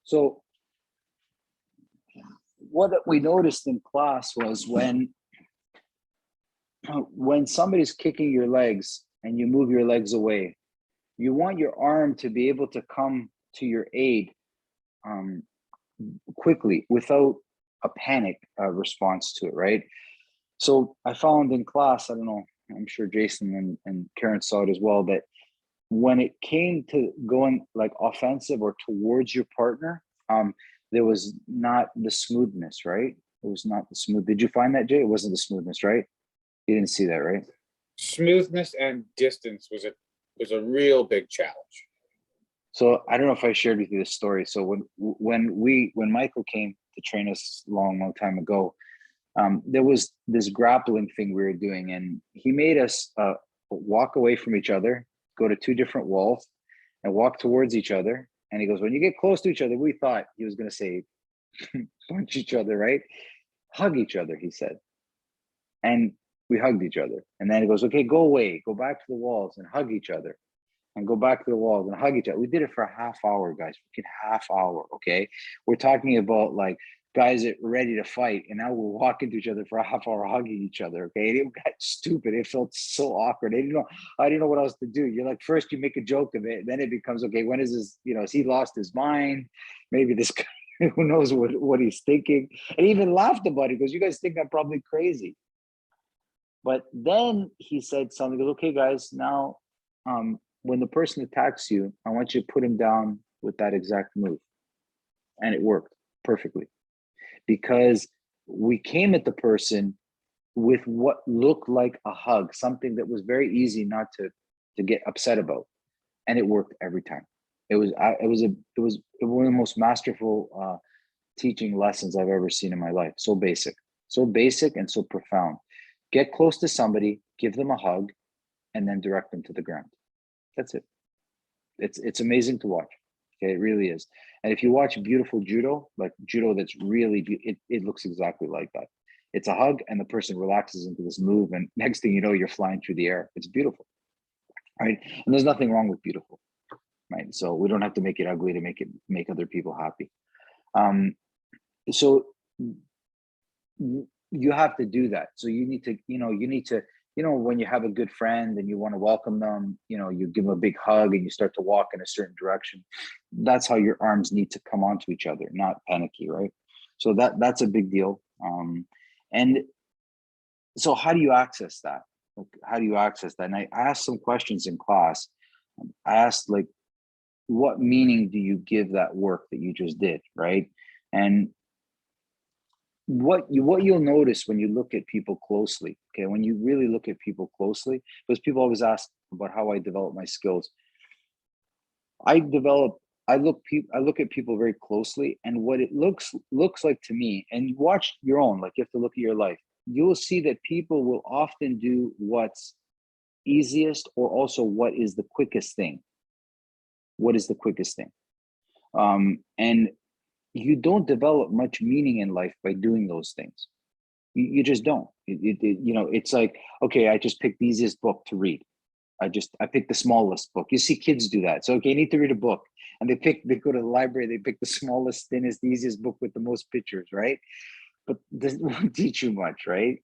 So what we noticed in class was when somebody's kicking your legs and you move your legs away, you want your arm to be able to come to your aid quickly without a panic response to it, right? So I found in class, I don't know, I'm sure Jason and Karen saw it as well, that when it came to going like offensive or towards your partner, there was not the smoothness, right? It was not the smooth. Did you find that, Jay? It wasn't the smoothness, right? You didn't see that, right? Smoothness and distance was a real big challenge. So I don't know if I shared with you this story. So when Michael came to train us a long time ago, there was this grappling thing we were doing, and he made us walk away from each other, go to two different walls, and walk towards each other. And he goes, when you get close to each other, we thought he was going to say punch each other, right? Hug each other, he said. And we hugged each other. And then he goes, okay, go away, go back to the walls and hug each other. And go back to the walls and hug each other. We did it for a half hour, guys. Half hour, okay? We're talking about like guys that were ready to fight, and now we're walking to each other for a half hour, hugging each other, okay? It got stupid. It felt so awkward. I didn't know what else to do. You're like, first you make a joke of it, then it becomes, okay, when is this, has he lost his mind? Maybe this guy, who knows what he's thinking? And he even laughed about it. He goes, you guys think I'm probably crazy. But then he said something, he goes, okay, guys, now, when the person attacks you, I want you to put him down with that exact move. And it worked perfectly because we came at the person with what looked like a hug, something that was very easy not to get upset about. And it worked every time. It was one of the most masterful teaching lessons I've ever seen in my life. So basic and so profound. Get close to somebody, give them a hug, and then direct them to the ground. That's it. It's amazing to watch. Okay, it really is. And if you watch beautiful judo, like judo that's really, it looks exactly like that. It's a hug and the person relaxes into this move, and next thing you know, you're flying through the air. It's beautiful, right? And there's nothing wrong with beautiful, right? So we don't have to make it ugly to make other people happy. So you have to do that. So you need to, when you have a good friend and you want to welcome them, you give them a big hug and you start to walk in a certain direction. That's how your arms need to come onto each other, not panicky, right? So that's a big deal. And so how do you access that? And I asked some questions in class. I asked, like, what meaning do you give that work that you just did, right? And what you'll notice when you look at people closely, okay, when you really look at people closely, because people always ask about how I develop my skills. I look at people very closely, and what it looks like to me, and watch your own, like you have to look at your life, you will see that people will often do what's easiest, or also what is the quickest thing. And you don't develop much meaning in life by doing those things. You just don't. It's like, okay, I just picked the easiest book to read. I picked the smallest book. You see kids do that. So, okay, you need to read a book. And they go to the library, they pick the smallest, thinnest, easiest book with the most pictures, right? But this won't teach you much, right?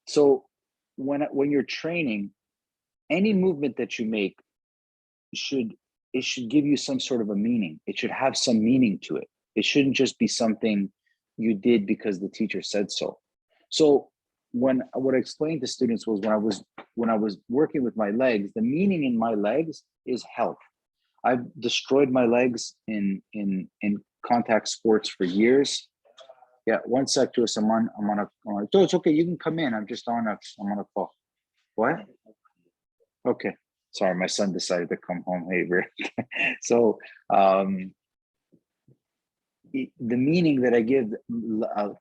So when you're training, any movement that you make should give you some sort of a meaning. It should have some meaning to it. It shouldn't just be something you did because the teacher said so. So what I explained to students was when I was working with my legs, the meaning in my legs is health. I've destroyed my legs in contact sports for years. Yeah, one sec, to I'm on a. So it's okay. You can come in. I'm on a call. What? Okay. Sorry, my son decided to come home. Hey, so the meaning that I give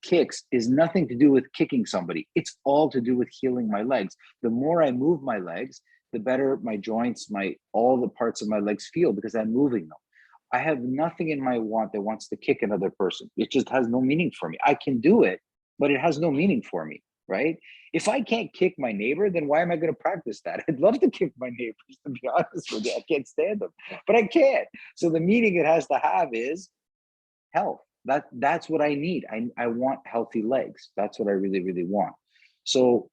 kicks is nothing to do with kicking somebody. It's all to do with healing my legs. The more I move my legs, the better my joints, all the parts of my legs feel, because I'm moving them. I have nothing in my want that wants to kick another person. It just has no meaning for me. I can do it, but it has no meaning for me, right? If I can't kick my neighbor, then why am I going to practice that? I'd love to kick my neighbors, to be honest with you. I can't stand them, but I can't. So the meaning it has to have is health. That's what I need. I want healthy legs. That's what I really, really want. So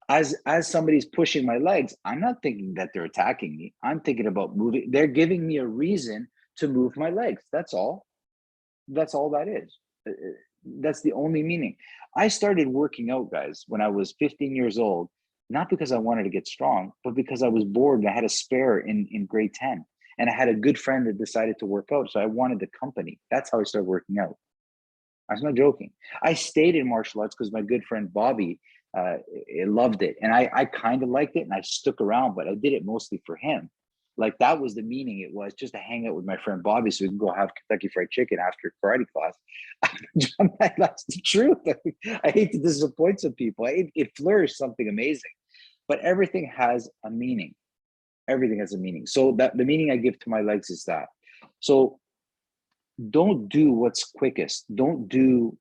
as somebody's pushing my legs, I'm not thinking that they're attacking me. I'm thinking about moving. They're giving me a reason to move my legs. That's all. That's all that is. That's the only meaning. I started working out, guys, when I was 15 years old, not because I wanted to get strong, but because I was bored and I had a spare in grade 10. And I had a good friend that decided to work out. So I wanted the company. That's how I started working out. I'm not joking. I stayed in martial arts because my good friend Bobby loved it. And I kind of liked it and I stuck around, but I did it mostly for him. Like that was the meaning. It was just to hang out with my friend Bobby so we can go have Kentucky Fried Chicken after karate class. That's the truth. I hate to disappoint some people. It flourished something amazing, but everything has a meaning. Everything has a meaning. So that the meaning I give to my legs is that. So don't do what's quickest. Don't do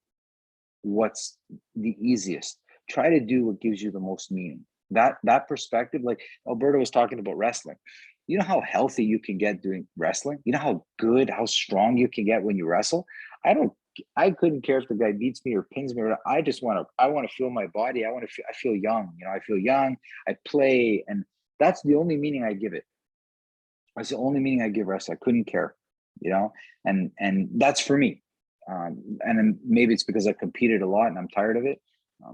what's the easiest. Try to do what gives you the most meaning. That perspective, like Alberto was talking about wrestling. You know how healthy you can get doing wrestling? You know how good, how strong you can get when you wrestle? I couldn't care if the guy beats me or pins me. I want to feel my body. I feel young. I feel young. I play. And that's the only meaning I give it. That's the only meaning I give wrestling. I couldn't care, and that's for me. And then maybe it's because I competed a lot and I'm tired of it.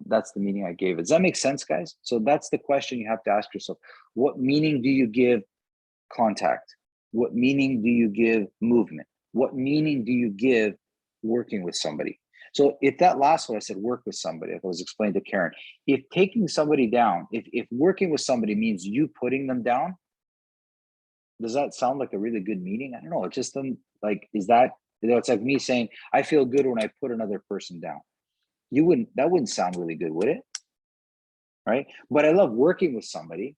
That's the meaning I gave it. Does that make sense, guys? So that's the question you have to ask yourself. What meaning do you give contact? What meaning do you give movement? What meaning do you give working with somebody? So if that last one I said work with somebody, if I was explaining to Karen, if taking somebody down, if working with somebody means you putting them down, does that sound like a really good meaning? I don't know. It's just like, is that, it's like me saying, I feel good when I put another person down. That wouldn't sound really good, would it? Right? But I love working with somebody.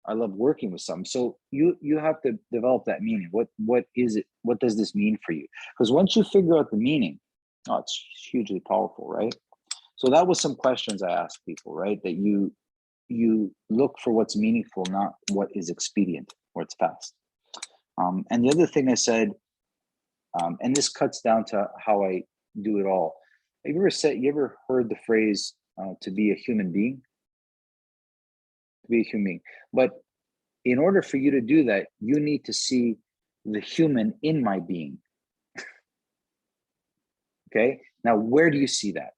I love working with some. So you have to develop that meaning. What is it? What does this mean for you? Because once you figure out the meaning, it's hugely powerful, right? So that was some questions I asked people, right? That you look for what's meaningful, not what is expedient or it's fast. And the other thing I said, and this cuts down to how I do it all. Have you ever heard the phrase to be a human being? To be a human being. But in order for you to do that, you need to see the human in my being. Okay. Now, where do you see that?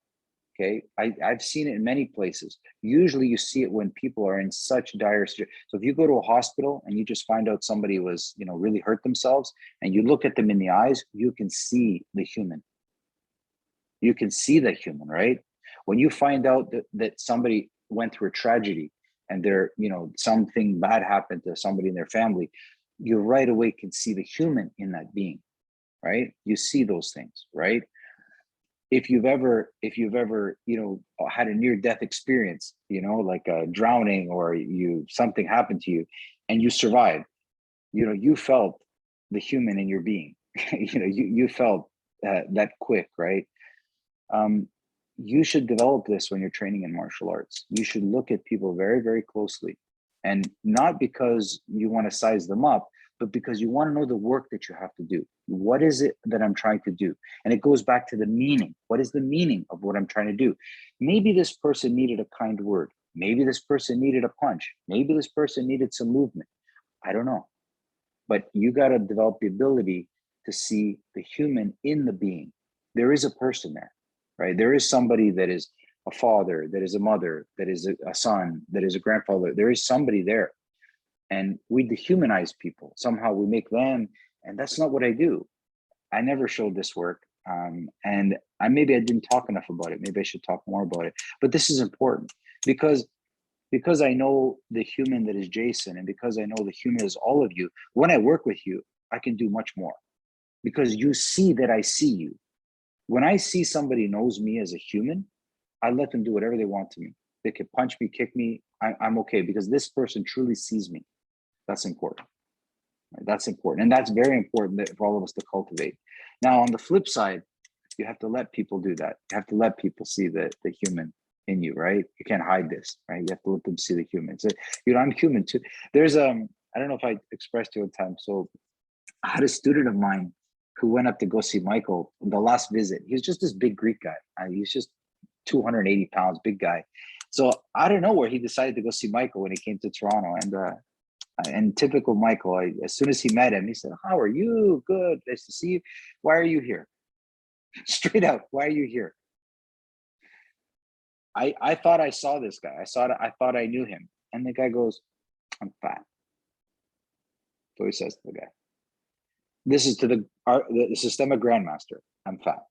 Okay. I've seen it in many places. Usually you see it when people are in such dire situation. So if you go to a hospital and you just find out somebody was, really hurt themselves and you look at them in the eyes, you can see the human. You can see the human, right? When you find out that somebody went through a tragedy and something bad happened to somebody in their family, you right away can see the human in that being, right? You see those things, right? If you've ever, had a near-death experience, like a drowning or something happened to you and you survived, you felt the human in your being, you felt that quick, right? You should develop this when you're training in martial arts. You should look at people very, very closely, and not because you want to size them up, but because you want to know the work that you have to do. What is it that I'm trying to do? And it goes back to the meaning. What is the meaning of what I'm trying to do? Maybe this person needed a kind word. Maybe this person needed a punch. Maybe this person needed some movement. I don't know. But you got to develop the ability to see the human in the being. There is a person there. Right? There is somebody that is a father, that is a mother, that is a son, that is a grandfather. There is somebody there. And we dehumanize people. Somehow we make them, and that's not what I do. I never showed this work. And maybe I didn't talk enough about it. Maybe I should talk more about it. But this is important because I know the human that is Jason, and because I know the human is all of you, when I work with you, I can do much more because you see that I see you. When I see somebody knows me as a human, I let them do whatever they want to me. They can punch me, kick me. I'm okay because this person truly sees me. That's important. That's important. And that's very important for all of us to cultivate. Now, on the flip side, you have to let people do that. You have to let people see the human in you, right? You can't hide this, right? You have to let them see the human. So, I'm human too. There's I don't know if I expressed to you one time. So I had a student of mine who went up to go see Michael the last visit. He was just this big Greek guy. He's just 280 pounds, big guy. So I don't know where he decided to go see Michael when he came to Toronto. And typical Michael, as soon as he met him, he said, "How are you? Good, nice to see you. Why are you here?" Straight out, why are you here? I thought I saw this guy. I thought I knew him. And the guy goes, "I'm fat." So he says to the guy. This is to the Systema Grandmaster. "I'm fat."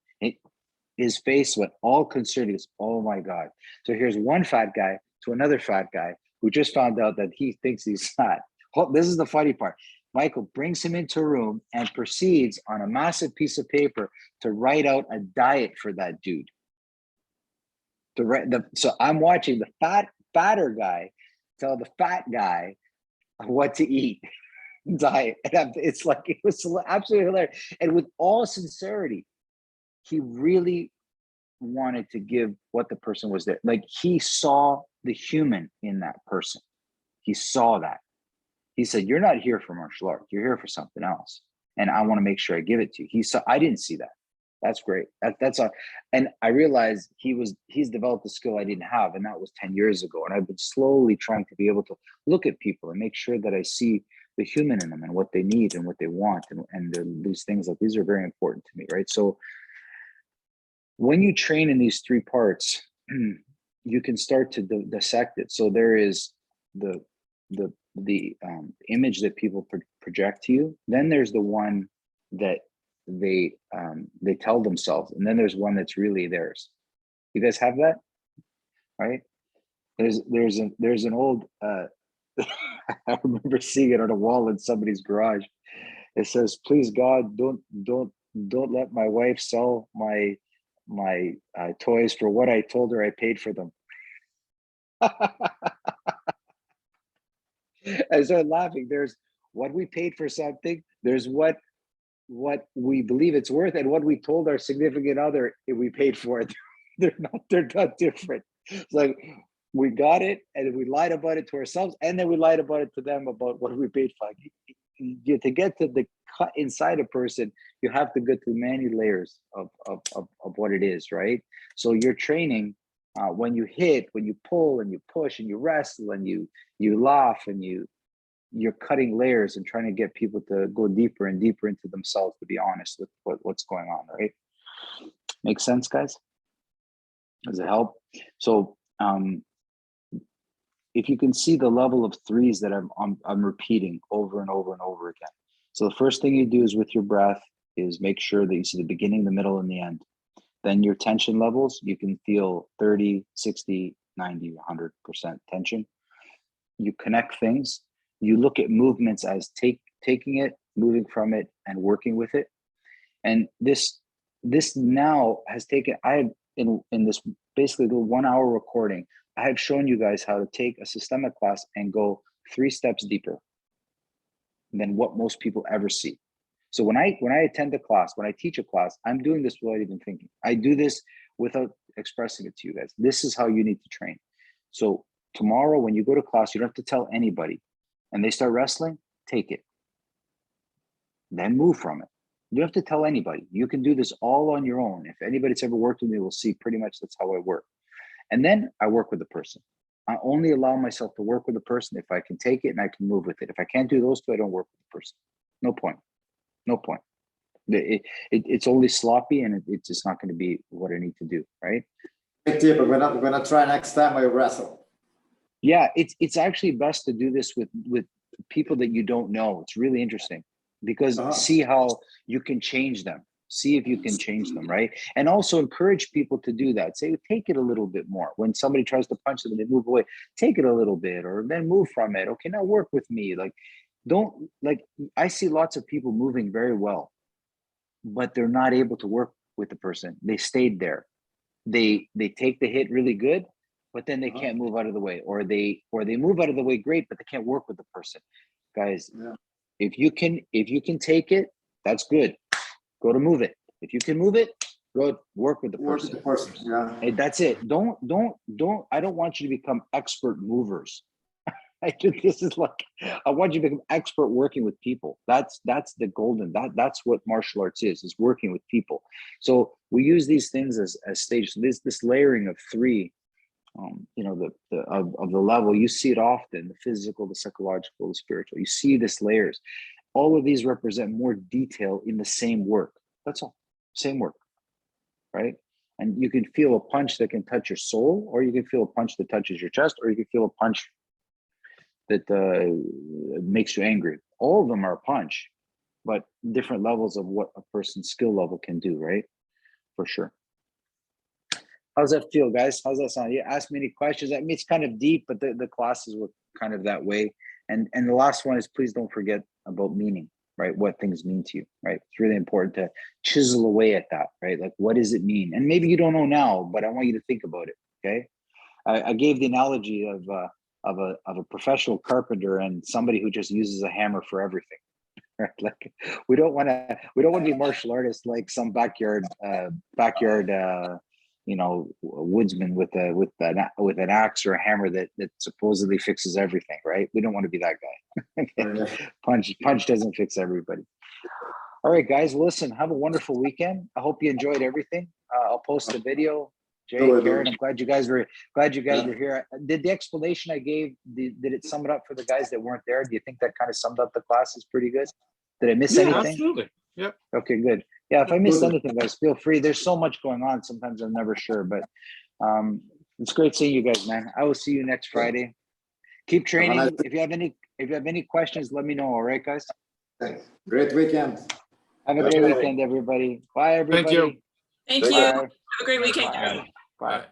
His face went all concerned. He goes, "Oh my God." So here's one fat guy to another fat guy who just found out that he thinks he's fat. This is the funny part. Michael brings him into a room and proceeds on a massive piece of paper to write out a diet for that dude. So I'm watching the fatter guy tell the fat guy what to eat. Diet. And it's like, it was absolutely hilarious. And with all sincerity, he really wanted to give what the person was there. Like, he saw the human in that person. He saw that. He said, "You're not here for martial art. You're here for something else. And I want to make sure I give it to you." I didn't see that. That's great. That's a, and I realized he's developed a skill I didn't have. And that was 10 years ago. And I've been slowly trying to be able to look at people and make sure that I see the human in them and what they need and what they want. And these things, like, these are very important to me, right? So when you train in these three parts, you can start to dissect it. So there is the image that people project to you. Then there's the one that they tell themselves, and then there's one that's really theirs. You guys have that, right? There's an old I remember seeing it on a wall in somebody's garage. It says, "Please God, don't let my wife sell my toys for what I told her I paid for them." I started laughing. There's what we paid for something. There's what we believe it's worth, and what we told our significant other we paid for it. They're not different. It's like, we got it and we lied about it to ourselves, and then we lied about it to them about what we paid for. To get to the cut inside a person, you have to go through many layers of what it is, right? So you're training when you hit, when you pull and you push and you wrestle and you laugh, and you're cutting layers and trying to get people to go deeper and deeper into themselves, to be honest with what's going on, right? Make sense, guys? Does it help? So if you can see the level of threes that I'm repeating over and over and over again. So the first thing you do is with your breath is make sure that you see the beginning, the middle, and the end. Then your tension levels, you can feel 30, 60, 90, 100% tension. You connect things. You look at movements as taking it, moving from it, and working with it. And this now has taken, in this basically the 1 hour recording, I have shown you guys how to take a systemic class and go 3 steps deeper than what most people ever see. So when I attend a class, when I teach a class, I'm doing this without even thinking. I do this without expressing it to you guys. This is how you need to train. So tomorrow, when you go to class, you don't have to tell anybody, and they start wrestling, take it. Then move from it. You don't have to tell anybody. You can do this all on your own. If anybody's ever worked with me, will see pretty much that's how I work. And then I work with the person. I only allow myself to work with the person if I can take it and I can move with it. If I can't do those two, I don't work with the person. No point. No point. It's only sloppy, and it's just not going to be what I need to do, right? Big tip. We're gonna try next time we wrestle. Yeah, it's actually best to do this with people that you don't know. It's really interesting, because see how you can change them. See if you can change them, right? And also encourage people to do that. Say, take it a little bit more. When somebody tries to punch them and they move away, take it a little bit, or then move from it. Okay, now work with me. I see lots of people moving very well, but they're not able to work with the person. They stayed there. They take the hit really good, but then they can't move out of the way, or they move out of the way great, but they can't work with the person. Guys, if you can take it, that's good. Go to move it. If you can move it, go work with the person. Yeah. Hey, that's it. Don't. I don't want you to become expert movers. This is like, I want you to become expert working with people. That's the golden, that's what martial arts is working with people. So we use these things as stages. So this layering of three, you know, of the level, you see it often, the physical, the psychological, the spiritual. You see this layers. All of these represent more detail in the same work. That's all, same work, right? And you can feel a punch that can touch your soul, or you can feel a punch that touches your chest, or you can feel a punch that makes you angry. All of them are a punch, but different levels of what a person's skill level can do, right? For sure. How's that feel, guys? How's that sound? You asked me any questions. I mean, it's kind of deep, but the classes were kind of that way. And the last one is, please don't forget about meaning, right? What things mean to you, right? It's really important to chisel away at that, right? Like, what does it mean? And maybe you don't know now, but I want you to think about it, okay? I gave the analogy of a professional carpenter and somebody who just uses a hammer for everything. Right? Like, we don't want to be martial artists like some backyard you know, woodsman with an axe or a hammer that supposedly fixes everything, right? We don't want to be that guy. Okay? Punch doesn't fix everybody. All right, guys, listen, have a wonderful weekend. I hope you enjoyed everything. I'll post the video. Jay, Karen, I'm glad you guys were here. Did the explanation I gave, did it sum it up for the guys that weren't there? Do you think that kind of summed up the classes pretty good? Did I miss anything? Absolutely. Yep. Okay, good. Yeah, if I missed anything, guys, feel free. There's so much going on. Sometimes I'm never sure, but it's great seeing you guys, man. I will see you next Friday. Keep training. If you have any questions, let me know. All right, guys. Thanks. Great weekend. Have a great weekend, everybody. Bye, everybody. Thank you. Thank you. Have a great weekend. Bye. Bye.